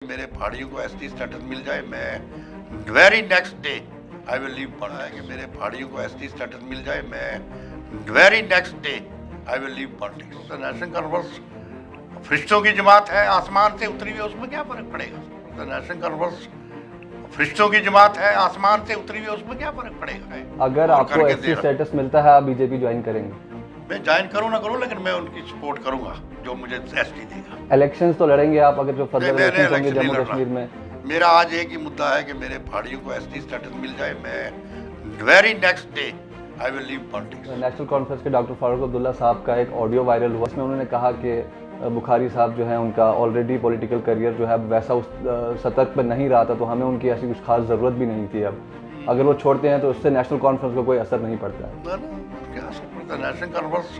मेरे पहाड़ियों को एसटी स्टेटस मिल जाए, मैं very next day I will leave पढ़ा है कि मेरे पहाड़ियों को एसटी स्टेटस मिल जाए, मैं very next day I will leave politics. National conference फरिश्तों की जमात है, आसमान से उतरी हुई, उसमें क्या फर्क पड़ेगा। नेशनल कॉन्फ्रेंस फरिश्तों की जमात है, आसमान से उतरी हुई, उसमें क्या फर्क पड़ेगा। अगर आपको एसटी स्टेटस मिलता है, आप बीजेपी ज्वाइन करेंगे? मैं ज्वाइन करूँ ना करूँ, लेकिन मैं उनकी सपोर्ट करूंगा जो मुझे एसटी देगा। इलेक्शंस तो लड़ेंगे आप, अगर जो फर्दर इलेक्शंस होंगे जम्मू कश्मीर में? मेरा आज एक ही मुद्दा है कि मेरे पहाड़ियों को एसटी स्टेटस मिल जाए, मैं very next day I will leave politics. National conference के डॉक्टर फारूक अब्दुल्ला साहब का एक ऑडियो वायरल हुआ, उसमें उन्होंने कहा कि बुखारी साहब जो है उनका ऑलरेडी पॉलिटिकल करियर जो है वैसा उस सतर्क पर नहीं रहा था, तो हमें उनकी ऐसी कुछ खास ज़रूरत भी नहीं थी। अब अगर वो छोड़ते हैं तो उससे नेशनल कॉन्फ्रेंस को कोई असर नहीं पड़ता है। क्या असर पड़ता है? नेशनल कॉन्फ्रेंस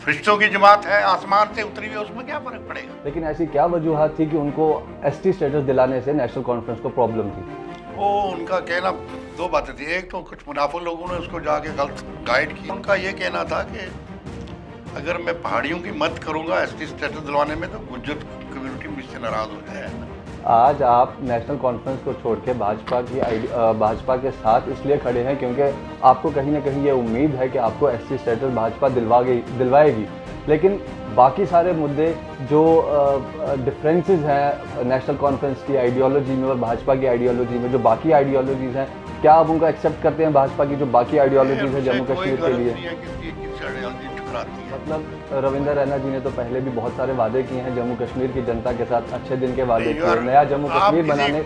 फरिश्तों की जमात है, आसमान से उतरी हुई, उसमें क्या फर्क पड़ेगा। लेकिन ऐसी क्या वजूहत थी कि उनको एसटी स्टेटस दिलाने से नेशनल कॉन्फ्रेंस को प्रॉब्लम थी? वो उनका कहना दो बातें थी। एक तो कुछ मुनाफिक लोगों ने उसको जाके गलत गाइड किया। उनका ये कहना था कि अगर मैं पहाड़ियों की मदद करूंगा एसटी स्टेटस दिलवाने में तो गुज्जर कम्युनिटी मुझसे नाराज हो जाएगा। आज आप नेशनल कॉन्फ्रेंस को छोड़ के भाजपा के साथ इसलिए खड़े हैं क्योंकि आपको कहीं ना कहीं ये उम्मीद है कि आपको एसटी स्टेटस भाजपा दिलवाएगी, लेकिन बाकी सारे मुद्दे जो डिफरेंसेस हैं नेशनल कॉन्फ्रेंस की आइडियोलॉजी में और भाजपा की आइडियोलॉजी में, जो बाकी आइडियोलॉजीज हैं, क्या आप उनको एक्सेप्ट करते हैं भाजपा की जो बाकी आइडियोलॉजीज है जम्मू कश्मीर के लिए? मतलब रविंदर रैना जी ने तो पहले भी बहुत सारे वादे किए हैं जम्मू कश्मीर की जनता के साथ, अच्छे दिन के वादे किए, नया जम्मू कश्मीर बनाने।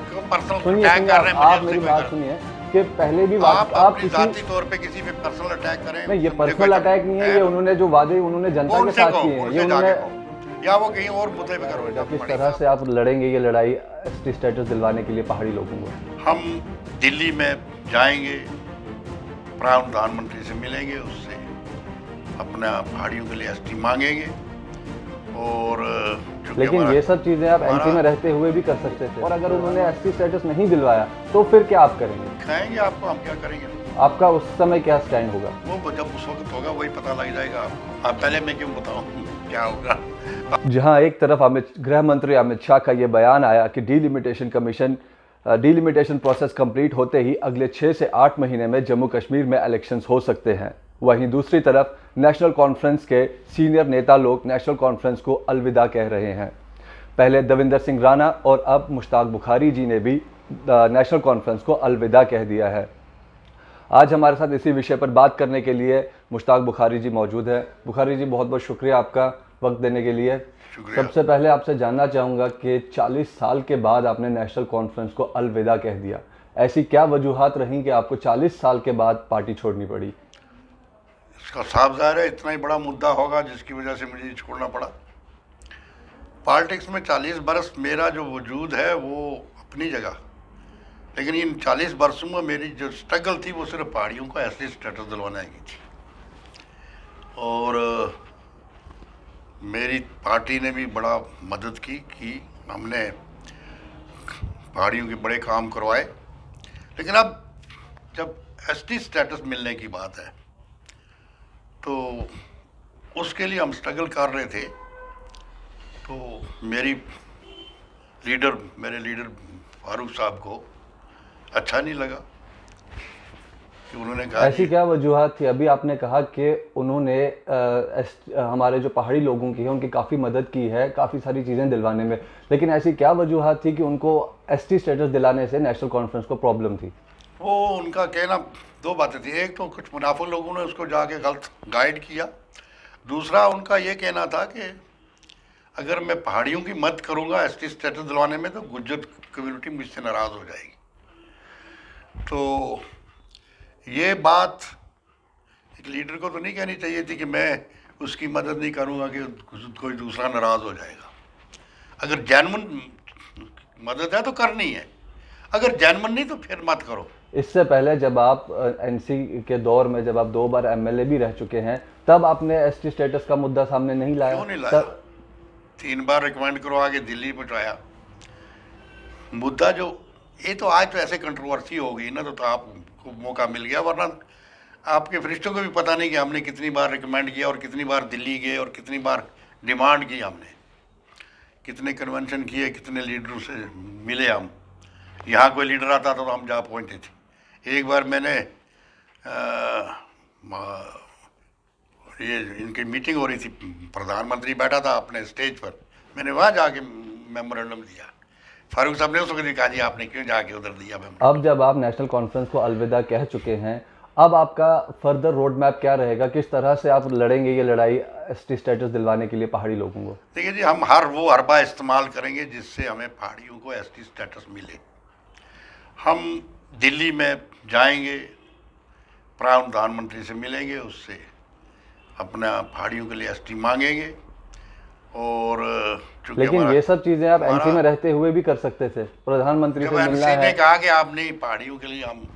सुनिए आप मेरी बात सुनिए कि पहले भी आप किसी तौर पे किसी पे पर्सनल अटैक करें। नहीं, ये पर्सनल अटैक नहीं है, ये उन्होंने जो वादे उन्होंने जनता के साथ किए हैं, ये उन्होंने या वो कहीं और मुद्दे पे करो। किस तरह से आप लड़ेंगे ये लड़ाई एसटी स्टेटस दिलवाने के लिए पहाड़ी लोगों को? हम दिल्ली में जाएंगे, प्रधानमंत्री से मिलेंगे, उससे अपना पहाड़ियों के लिए एसटी मांगेंगे। और लेकिन ये सब चीजें आप एनसी में रहते हुए भी कर सकते थे, और अगर उन्होंने एसटी स्टेटस नहीं दिलवाया तो फिर क्या आप करेंगे? खाएंगे आपको, हम क्या करेंगे? आपका उस समय क्या स्टैंड होगा? वो जब उस वक्त होगा वही पता लग जाएगा आपको। आप पहले मैं क्यों बताऊं क्या होगा। जहां एक तरफ गृह मंत्री अमित शाह का ये बयान आया कि डीलिमिटेशन प्रोसेस कंप्लीट होते ही अगले 6 से 8 महीने में जम्मू कश्मीर में इलेक्शंस हो सकते हैं, वहीं दूसरी तरफ नेशनल कॉन्फ्रेंस के सीनियर नेता लोग नेशनल कॉन्फ्रेंस को अलविदा कह रहे हैं। पहले देवेंद्र सिंह राणा और अब मुश्ताक बुखारी जी ने भी नेशनल कॉन्फ्रेंस को अलविदा कह दिया है। आज हमारे साथ इसी विषय पर बात करने के लिए मुश्ताक बुखारी जी मौजूद हैं। बुखारी जी, बहुत बहुत शुक्रिया आपका वक्त देने के लिए। सबसे पहले आपसे जानना चाहूँगा कि 40 साल के बाद आपने नेशनल कॉन्फ्रेंस को अलविदा कह दिया, ऐसी क्या वजूहात रहीं कि आपको 40 साल के बाद पार्टी छोड़नी पड़ी? इसका साफ ज़ाहिर है इतना ही बड़ा मुद्दा होगा जिसकी वजह से मुझे छोड़ना पड़ा। पॉलिटिक्स में 40 बरस मेरा जो वजूद है वो अपनी जगह, लेकिन इन 40 बरसों में मेरी जो स्ट्रगल थी वो सिर्फ पहाड़ियों को एसटी स्टेटस दिलवाने की थी। और मेरी पार्टी ने भी बड़ा मदद की हमने पहाड़ियों के बड़े काम करवाए। लेकिन अब जब एसटी स्टेटस मिलने की बात है तो उसके लिए हम स्ट्रगल कर रहे थे। तो मेरे लीडर फारूक साहब को अच्छा नहीं लगा कि उन्होंने कहा। ऐसी क्या वजूहात थी? अभी आपने कहा कि उन्होंने हमारे जो पहाड़ी लोगों की है उनकी काफ़ी मदद की है, काफ़ी सारी चीज़ें दिलवाने में, लेकिन ऐसी क्या वजूहात थी कि उनको एसटी स्टेटस दिलाने से नेशनल कॉन्फ्रेंस को प्रॉब्लम थी? वो उनका कहना दो बातें थी। एक तो कुछ मुनाफिक लोगों ने उसको जाके गलत गाइड किया। दूसरा उनका ये कहना था कि अगर मैं पहाड़ियों की मदद करूंगा एसटी स्टेटस दिलवाने में तो गुज्जर कम्युनिटी मुझसे नाराज़ हो जाएगी। तो ये बात एक लीडर को तो नहीं कहनी चाहिए थी कि मैं उसकी मदद नहीं करूंगा कि कोई दूसरा नाराज़ हो जाएगा। अगर जेन्युइन मदद है तो करनी है, अगर जेन्युइन नहीं तो फिर मत करो। इससे पहले जब आप एनसी के दौर में जब आप 2 बार एमएलए भी रह चुके हैं, तब आपने एसटी स्टेटस का मुद्दा सामने नहीं लाया? क्यों नहीं लाया? 3 बार रिकमेंड करवा के दिल्ली पहुंचाया मुद्दा। जो ये तो आज तो ऐसे कंट्रोवर्सी हो गई ना, तो आपको मौका मिल गया, वरना आपके फरिश्तों को भी पता नहीं कि हमने कितनी बार रिकमेंड किया और कितनी बार दिल्ली गए और कितनी बार डिमांड की हमने कितने कन्वेंशन किए, कितने लीडरों से मिले हम। यहाँ कोई लीडर आता था तो हम जा पहुँचते थे। एक बार मैंने ये इनकी मीटिंग हो रही थी, प्रधानमंत्री बैठा था अपने स्टेज पर, मैंने वहाँ जाके मेमोरेंडम दिया। फारूक साहब ने उस वक्त कहा जी आपने क्यों जाके उधर दिया मेमोरेंडम। अब जब आप नेशनल कॉन्फ्रेंस को अलविदा कह चुके हैं, अब आपका फर्दर रोड मैप क्या रहेगा? किस तरह से आप लड़ेंगे ये लड़ाई एसटी स्टेटस दिलवाने के लिए पहाड़ी लोगों को? देखिए जी, हम हर वो हरबा इस्तेमाल करेंगे जिससे हमें पहाड़ियों को एसटी स्टेटस मिले। हम दिल्ली में जाएंगे, प्रधानमंत्री से मिलेंगे, उससे अपना पहाड़ियों के लिए एसटी मांगेंगे। और लेकिन ये सब चीजें आप एनसी में रहते हुए भी कर सकते थे, प्रधानमंत्री से मिलना है। ने कहा कि आप नहीं, पहाड़ियों के लिए हम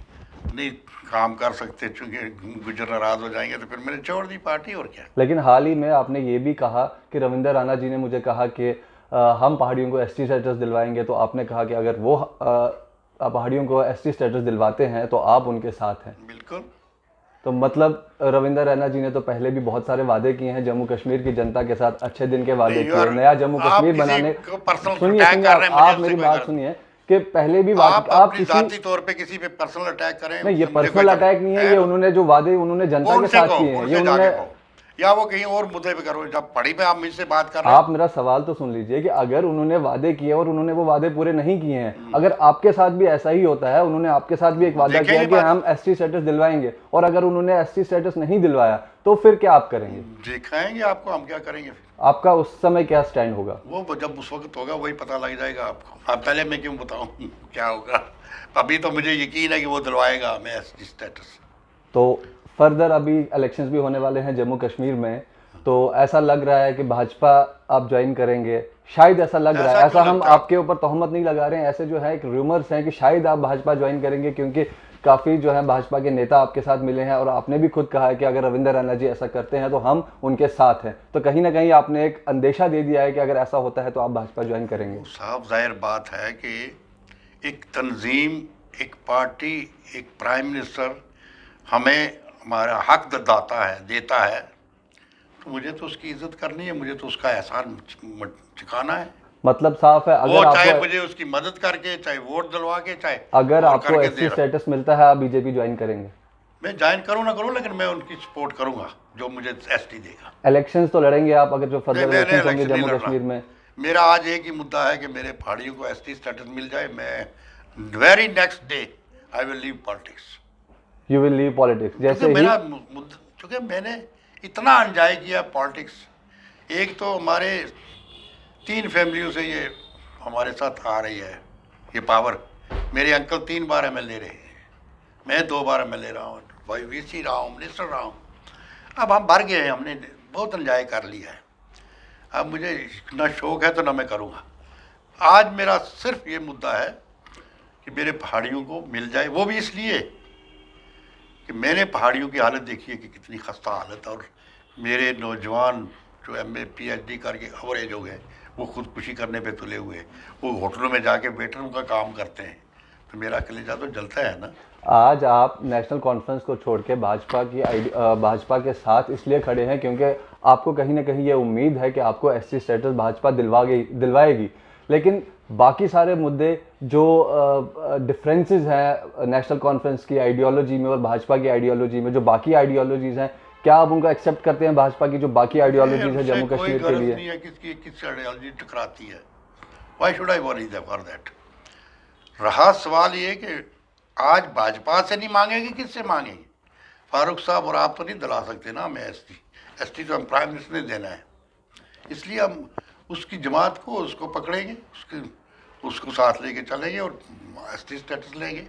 नहीं काम कर सकते चूंकि गुजर नाराज हो जाएंगे, तो फिर मैंने छोड़ दी पार्टी, और क्या। लेकिन हाल ही में आपने ये भी कहा कि रविंदर राणा जी ने मुझे कहा कि हम पहाड़ियों को एसटी स्टेटस दिलवाएंगे, तो आपने कहा कि अगर वो पहाड़ियों को एसटी स्टेटस दिलवाते हैं तो आप उनके साथ हैं। बिल्कुल। तो मतलब रविंदर राणा जी ने तो पहले भी बहुत सारे वादे किए हैं जम्मू कश्मीर की जनता के साथ, अच्छे दिन के वादे किए, नया जम्मू कश्मीर बनाने। सुनिए, आप मेरी बात सुनिए कि पहले भी आप किसी तौर पे किसी पे पर्सनल अटैक करें। नहीं, ये पर्सनल अटैक नहीं है, ये उन्होंने जो वादे उन्होंने जनता के साथ किए हैं, ये उन्होंने, या वो कहीं और मुद्दे पे करो। जब पढ़ी पे आप मुझसे बात कर रहे हैं, आप मेरा सवाल तो सुन लीजिए कि अगर उन्होंने वादे किए और उन्होंने वो वादे पूरे नहीं किए हैं, अगर आपके साथ भी ऐसा ही होता है, उन्होंने आपके साथ भी एक वादा किया कि हम एसटी स्टेटस दिलवाएंगे, और अगर उन्होंने एसटी स्टेटस नहीं दिलवाया तो फिर क्या आप करेंगे? दिखाएंगे आपको हम क्या करेंगे। फिर आपका उस समय क्या स्टैंड होगा? वो जब उस वक्त होगा वही पता लग जाएगा आपको। अब पहले मैं क्यों बताऊं क्या होगा। अभी तो मुझे यकीन है कि वो दिलवाएगा हमें एसटी स्टेटस। तो फर्दर अभी इलेक्शंस भी होने वाले हैं जम्मू कश्मीर में, तो ऐसा लग रहा है कि भाजपा आप ज्वाइन करेंगे, शायद ऐसा लग रहा है। ऐसा हम आपके ऊपर तोहमत नहीं लगा रहे हैं, ऐसे जो है एक रूमर्स हैं कि शायद आप भाजपा ज्वाइन करेंगे, क्योंकि काफ़ी जो है भाजपा के नेता आपके साथ मिले हैं, और आपने भी खुद कहा है कि अगर रविंदर राणा जी ऐसा करते हैं तो हम उनके साथ हैं। तो कहीं ना कहीं आपने एक अंदेशा दे दिया है कि अगर ऐसा होता है तो आप भाजपा ज्वाइन करेंगे। साफ जाहिर बात है कि एक तंजीम, एक पार्टी, एक प्राइम मिनिस्टर हमें हमारा हक देता है, तो मुझे तो उसकी इज्जत करनी है, मुझे तो उसका एहसान चुकाना है। मतलब साफ है, अगर वो चाहे मुझे उसकी मदद करके, चाहे वोट दिलवा के, चाहे अगर आपको एससी स्टेटस मिलता है, आप बीजेपी ज्वाइन करेंगे? मैं ज्वाइन करूं ना करूं, लेकिन मैं उनकी सपोर्ट करूंगा जो मुझे एसटी देगा। इलेक्शंस तो लड़ेंगे आप, अगर जो फर्दर इलेक्शंस होंगे जम्मू कश्मीर में? मेरा आज एक ही मुद्दा है कि मेरे पहाड़ियों को एसटी स्टेटस मिल जाए। मैं very next day I will leave politics. You will leave politics? जैसे मेरा मुद्दा, क्योंकि मैंने इतना एंजॉय किया पॉलिटिक्स। एक तो हमारे 3 फैमिलियों से ये हमारे साथ आ रही है ये पावर। मेरे अंकल 3 बार एमएलए रहे हैं, मैं 2 बार एमएलए रहा हूँ, भाई वीसी रहा हूँ, मिनिस्टर रहा हूँ। अब हम भर गए हैं, हमने बहुत एंजॉय कर लिया है। अब मुझे ना शौक है तो ना मैं करूँगा। आज मेरा सिर्फ ये मुद्दा है कि मेरे पहाड़ियों को मिल जाए, वो भी इसलिए कि मैंने पहाड़ियों की हालत देखी है कि कितनी खस्ता हालत, और मेरे नौजवान जो MA PhD करके एवरेज हो गए, वो खुदकुशी करने पे तुले हुए, वो होटलों में जाके वेटरों का काम करते हैं, तो मेरा कलेजा तो जलता है ना। आज आप नेशनल कॉन्फ्रेंस को छोड़ के भाजपा के साथ इसलिए खड़े हैं क्योंकि आपको कहीं ना कहीं ये उम्मीद है कि आपको एसटी स्टेटस भाजपा दिलवाएगी, लेकिन बाकी सारे मुद्दे जो डिफरेंसेस हैं नेशनल कॉन्फ्रेंस की आइडियोलॉजी में और भाजपा की आइडियोलॉजी में, जो बाकी आइडियोलॉजीज हैं, क्या आप उनका एक्सेप्ट करते हैं? भाजपा की जो बाकी आइडियोलॉजीज है जम्मू कश्मीर के लिए, नहीं है किसकी आइडियोलॉजी टकराती है। Why should I worry for that. रहा सवाल ये कि आज भाजपा से नहीं मांगेंगे, किससे मांगेंगे? फारूक साहब और आप तो नहीं दिला सकते ना हमें एसटी तो हम प्राइम मिनिस्टर ने देना है, इसलिए हम उसकी जमात को उसको पकड़ेंगे, उसको साथ लेके चलेंगे और एसटी स्टेटस लेंगे।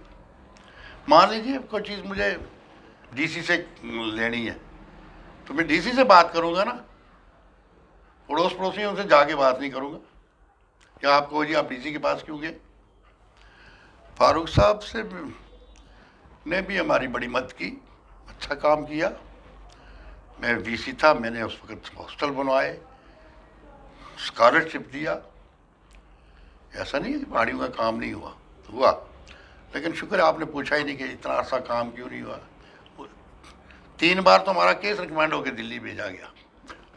मान लीजिए कोई चीज़ मुझे डीसी से लेनी है, तो मैं डीसी से बात करूंगा ना, पड़ोसियों से जाके बात नहीं करूंगा। क्या आपको जी आप डीसी के पास क्यों गए? फारूक साहब से ने भी हमारी बड़ी मदद की, अच्छा काम किया। मैं वीसी था, मैंने उस वक्त हॉस्टल बनवाए, स्कॉलरशिप दिया। ऐसा नहीं है कि पहाड़ियों का काम नहीं हुआ, लेकिन शुक्र है आपने पूछा ही नहीं कि इतना अर्सा काम क्यों नहीं हुआ। 3 बार तो हमारा केस रिकमेंड होकर दिल्ली भेजा गया,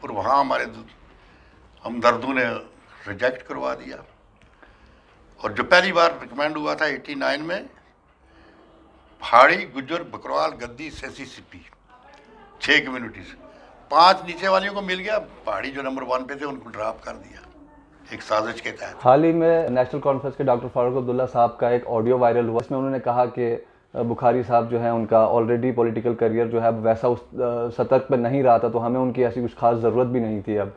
और वहाँ हमारे हमदर्दों ने रिजेक्ट करवा दिया। और जो पहली बार रिकमेंड हुआ था 89 में, पहाड़ी, गुज्जर, बकरवाल, गद्दी, सेसी, सिप्पी, 6 कम्युनिटीज, 5 नीचे वालियों को मिल गया, पहाड़ी जो नंबर 1 पे थे उनको ड्रॉप कर दिया एक साजिश के तहत। हाल ही में नेशनल कॉन्फ्रेंस के डॉक्टर फारूक अब्दुल्ला साहब का एक ऑडियो वायरल हुआ, इसमें उन्होंने कहा कि बुखारी साहब जो है उनका ऑलरेडी पॉलिटिकल करियर जो है वैसा उस सतर्क पे नहीं रहा था, तो हमें उनकी ऐसी कुछ खास ज़रूरत भी नहीं थी। अब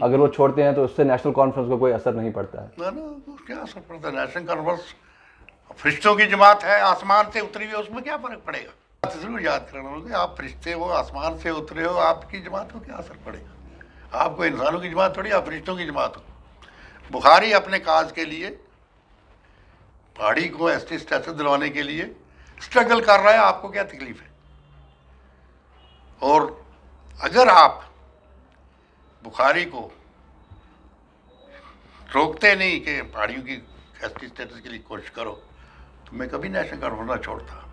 अगर वो छोड़ते हैं तो उससे नेशनल कॉन्फ्रेंस को कोई असर नहीं पड़ता है। ना ना, क्या असर पड़ता है? नेशनल कॉन्फ्रेंस फरिश्तों की जमात है, आसमान से उतरी हुई, उसमें क्या फ़र्क पड़ेगा? बात जरूर याद करना होगा, आप फरिश्ते हो, आसमान से उतरे हो, आपकी जमात को क्या असर पड़ेगा? आपको इंसानों की जमात थोड़ी, आप फरिश्तों की जमात हो। बुखारी अपने काज के लिए, पहाड़ी को एसटी स्टेटस दिलवाने के लिए स्ट्रगल कर रहा है, आपको क्या तकलीफ है? और अगर आप बुखारी को रोकते नहीं कि पहाड़ियों की एसटी स्टेटस के लिए कोशिश करो, तो मैं कभी नेशनल कॉन्फ्रेंस ना छोड़ता।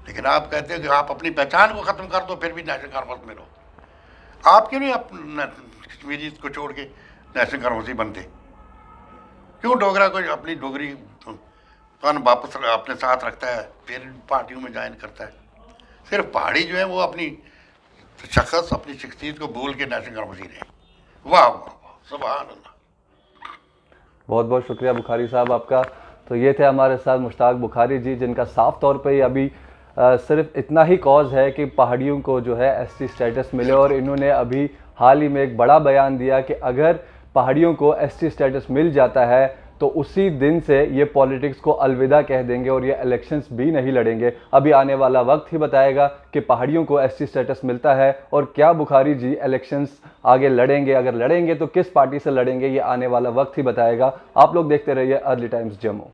लेकिन आप कहते हो कि आप अपनी पहचान को ख़त्म कर दो फिर भी नेशनल कॉन्फ्रेंस में रहो। आप क्यों नहीं कश्मीरी को छोड़ के नेशनल कॉन्फ्रेंस ही बनते? क्यों डोगरा को अपनी डोगरी कौन वापस अपने साथ रखता है, फिर पार्टियों में ज्वाइन करता है? सिर्फ पहाड़ी जो है वो अपनी शख्स, अपनी शख्सियत को भूल के नेशनल कॉन्फ्रेंस ही रहे। वाह वाह वाह, सुभान अल्लाह। बहुत बहुत शुक्रिया बुखारी साहब आपका। तो ये थे हमारे साथ मुश्ताक बुखारी जी, जिनका साफ तौर पे ही अभी सिर्फ इतना ही कॉज है कि पहाड़ियों को जो है एसटी स्टेटस मिले, और इन्होंने अभी हाल ही में एक बड़ा बयान दिया कि अगर पहाड़ियों को एसटी स्टेटस मिल जाता है तो उसी दिन से ये पॉलिटिक्स को अलविदा कह देंगे और ये इलेक्शंस भी नहीं लड़ेंगे। अभी आने वाला वक्त ही बताएगा कि पहाड़ियों को एसटी स्टेटस मिलता है और क्या बुखारी जी इलेक्शंस आगे लड़ेंगे, अगर लड़ेंगे तो किस पार्टी से लड़ेंगे, ये आने वाला वक्त ही बताएगा। आप लोग देखते रहिए अर्ली टाइम्स जम्मू।